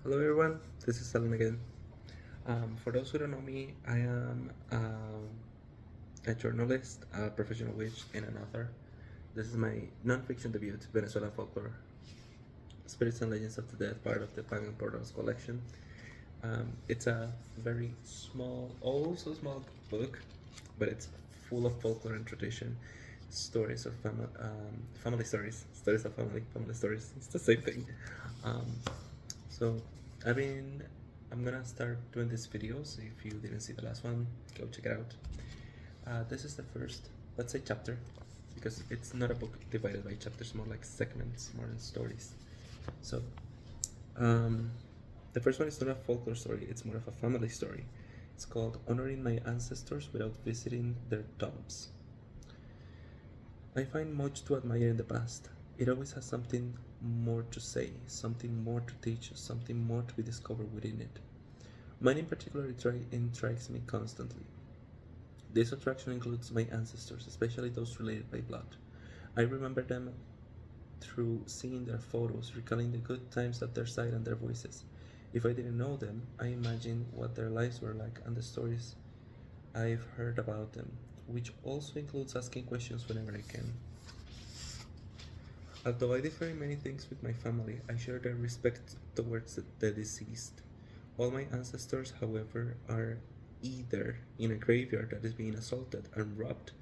Hello everyone, this is Alan again. For those who don't know me, I am a journalist, a professional witch, and an author. This is my non-fiction debut, Venezuelan Folklore, Spirits and Legends of the Dead, part of the Pagan Portals collection. It's a very small, also small book, but it's full of folklore and tradition, stories of family stories of family stories. It's the same thing. Um, so I've been, I'm gonna start doing these videos. If you didn't see the last one, go check it out. This is the first, let's say, chapter, because it's not a book divided by chapters, more like segments, more than stories. So, um, the first one is not a folklore story, it's more of a family story. It's called Honoring My Ancestors Without Visiting Their Tombs. I find much to admire in the past. It always has something more to say, something more to teach, something more to be discovered within it. Mine in particular intrigues me constantly. This attraction includes my ancestors, especially those related by blood. I remember them through seeing their photos, recalling the good times at their side and their voices. If I didn't know them, I imagine what their lives were like and the stories I've heard about them, which also includes asking questions whenever I can. Although I differ in many things with my family, I share their respect towards the deceased. All my ancestors, however, are either in a graveyard that is being assaulted and robbed,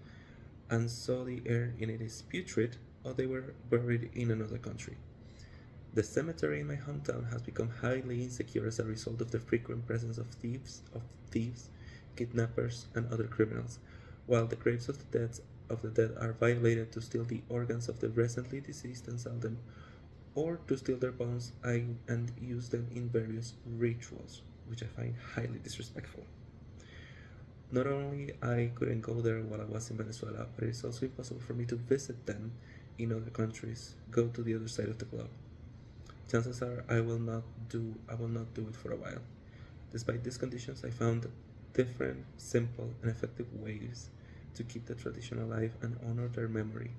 and so the air in it is putrid, or they were buried in another country. The cemetery in my hometown has become highly insecure as a result of the frequent presence of thieves, kidnappers, and other criminals, while the graves of the dead are violated to steal the organs of the recently deceased and sell them, or to steal their bones and use them in various rituals, which I find highly disrespectful. Not only I couldn't go there while I was in Venezuela, but it's also impossible for me to visit them in other countries, go to the other side of the globe. Chances are I will not do it for a while. Despite these conditions, I found different, simple, and effective ways to keep the tradition alive and honor their memory.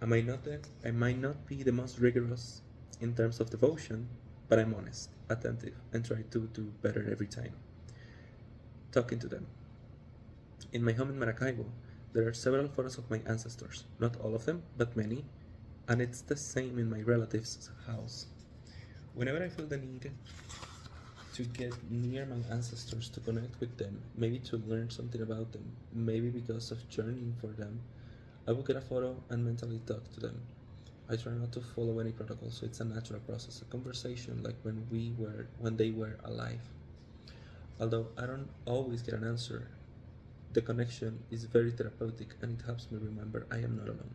I might not be the most rigorous in terms of devotion, but I'm honest, attentive, and try to do better every time. Talking to them. In my home in Maracaibo, there are several photos of my ancestors, not all of them, but many, and it's the same in my relatives' house. Whenever I feel the need to get near my ancestors, to connect with them, maybe to learn something about them, maybe because of journeying for them, I will get a photo and mentally talk to them. I try not to follow any protocol, so it's a natural process, a conversation like when they were alive. Although I don't always get an answer, the connection is very therapeutic and it helps me remember I am not alone.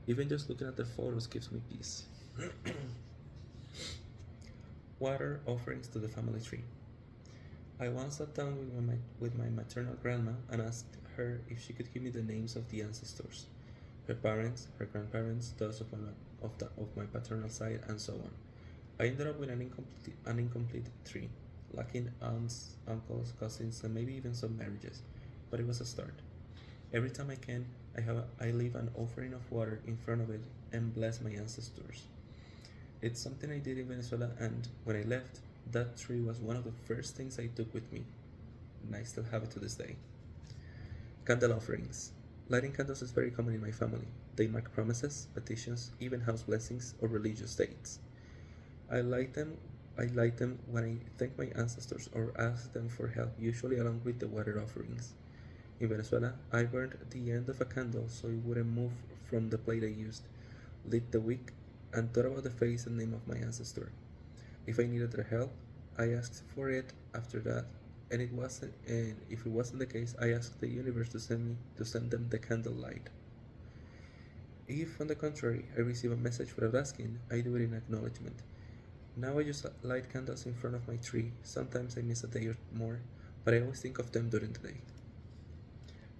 Even just looking at their photos gives me peace. Water offerings to the family tree. I once sat down with my maternal grandma and asked her if she could give me the names of the ancestors, her parents, her grandparents, those of my paternal side, and so on. I ended up with an incomplete tree, lacking aunts, uncles, cousins, and maybe even some marriages, but it was a start. Every time I can, I leave an offering of water in front of it and bless my ancestors. It's something I did in Venezuela, and when I left, that tree was one of the first things I took with me, and I still have it to this day. Candle offerings. Lighting candles is very common in my family. They mark promises, petitions, even house blessings or religious dates. I light them. I light them when I thank my ancestors or ask them for help, usually along with the water offerings. In Venezuela, I burned the end of a candle so it wouldn't move from the plate I used, lit the wick, and thought about the face and name of my ancestor. If I needed their help, I asked for it after that, and if it wasn't the case, I asked the universe to send them the candle light. If, on the contrary, I receive a message without asking, I do it in acknowledgement. Now I just light candles in front of my tree. Sometimes I miss a day or more, but I always think of them during the day.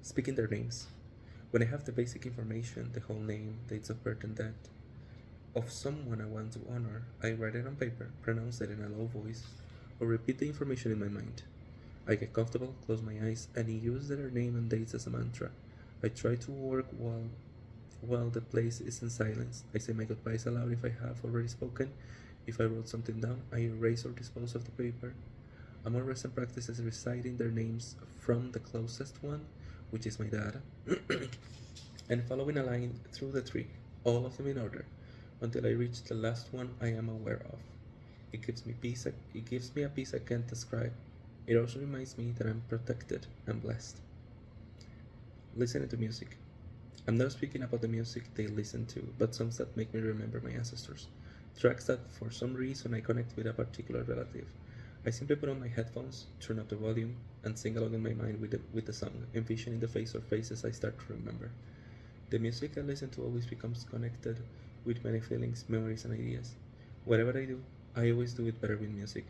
Speaking their names. When I have the basic information, the whole name, dates of birth and death, of someone I want to honor, I write it on paper, pronounce it in a low voice, or repeat the information in my mind. I get comfortable, close my eyes, and use their name and dates as a mantra. I try to work while the place is in silence. I say my goodbyes aloud if I have already spoken, If I wrote something down, I erase or dispose of the paper. A more recent practice is reciting their names from the closest one, which is my dad, and following a line through the tree, all of them in order, until I reach the last one I am aware of. It gives me peace. It gives me a peace I can't describe. It also reminds me that I'm protected and blessed. Listening to music. I'm not speaking about the music they listen to, but songs that make me remember my ancestors. Tracks that for some reason I connect with a particular relative. I simply put on my headphones, turn up the volume, and sing along in my mind with the song, envisioning the face or faces I start to remember. The music I listen to always becomes connected with many feelings, memories, and ideas. Whatever I do, I always do it better with music,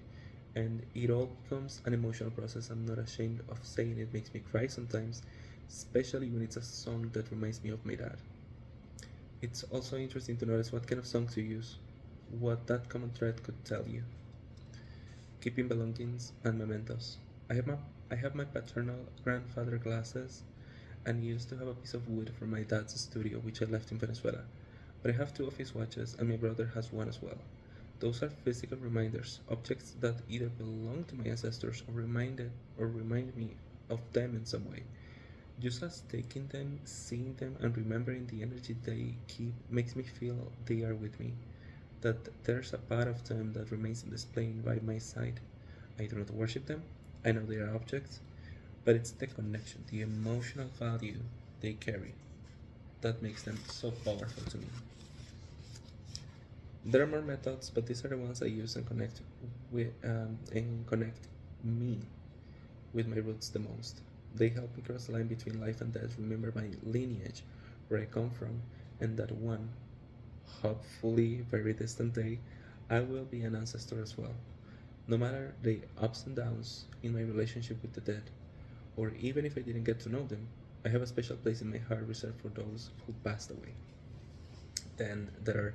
and it all becomes an emotional process. I'm not ashamed of saying it makes me cry sometimes, especially when it's a song that reminds me of my dad. It's also interesting to notice what kind of songs you use, what that common thread could tell you. Keeping belongings and mementos. I have my paternal grandfather glasses and used to have a piece of wood from my dad's studio which I left in Venezuela. But I have two of his watches and my brother has one as well. Those are physical reminders, objects that either belong to my ancestors or remind me of them in some way. Just as taking them, seeing them, and remembering the energy they keep makes me feel they are with me, that there's a part of them that remains in display by my side. I do not worship them, I know they are objects, but it's the connection, the emotional value they carry that makes them so powerful to me. There are more methods, but these are the ones I use and connect me with my roots the most. They help me cross the line between life and death, remember my lineage, where I come from, and that one, hopefully very distant day, I will be an ancestor as well. No matter the ups and downs in my relationship with the dead, or even if I didn't get to know them, I have a special place in my heart reserved for those who passed away. Then there are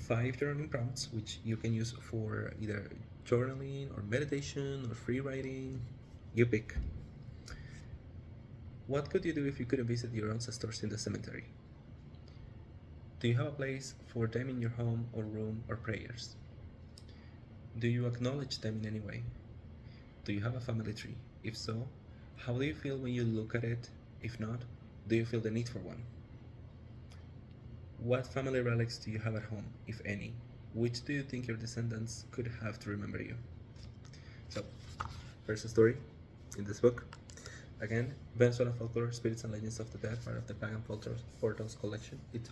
5 journaling prompts, which you can use for either journaling or meditation or free writing. You pick. What could you do if you couldn't visit your ancestors in the cemetery? Do you have a place for them in your home or room or prayers? Do you acknowledge them in any way? Do you have a family tree? If so, how do you feel when you look at it? If not, do you feel the need for one? What family relics do you have at home, if any? Which do you think your descendants could have to remember you? So, first story in this book. Again, Venezuelan Folklore, Spirits and Legends of the Dead, part of the Pagan Portals collection. It's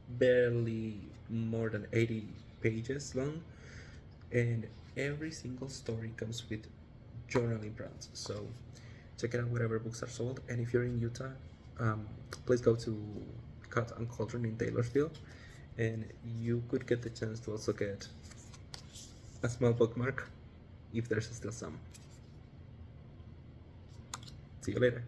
barely more than 80 pages long, and every single story comes with journaling prompts. So check it out wherever books are sold. And if you're in Utah, please go to Cut and Cauldron in Taylorsville, and you could get the chance to also get a small bookmark if there's still some. See you later.